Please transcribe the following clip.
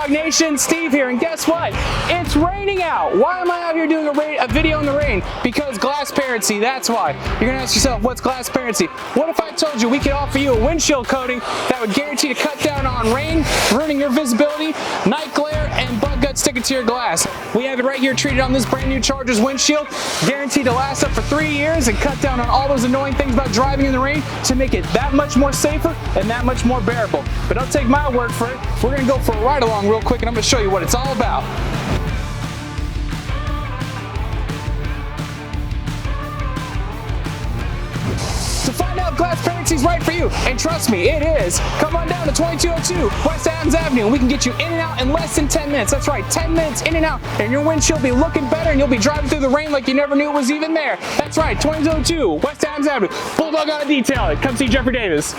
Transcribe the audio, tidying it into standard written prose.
Bulldog Nation? Steve here, and guess what? It's raining out. Why am I out here doing a video in the rain? Because Glassparency, that's why. You're gonna ask yourself, what's Glassparency? What if I told you we could offer you a windshield coating that would guarantee to cut down on rain, ruining your visibility, night glare, and bug guts sticking to your glass? We have it right here treated on this brand new Charger's windshield, guaranteed to last up for 3 years and cut down on all those annoying things about driving in the rain to make it that much more safer and that much more bearable. But don't take my word for it. We're gonna go for a ride along real quick and I'm gonna show you what it's all about. To find out if Glassparency's right for you, and trust me, it is, come on down to 2202 West Adams Avenue and we can get you in and out in less than 10 minutes. That's right, 10 minutes in and out, and your windshield will be looking better and you'll be driving through the rain like you never knew it was even there. That's right, 2202 West Adams Avenue. Bulldog Auto Detailing. Come see Jeffrey Davis.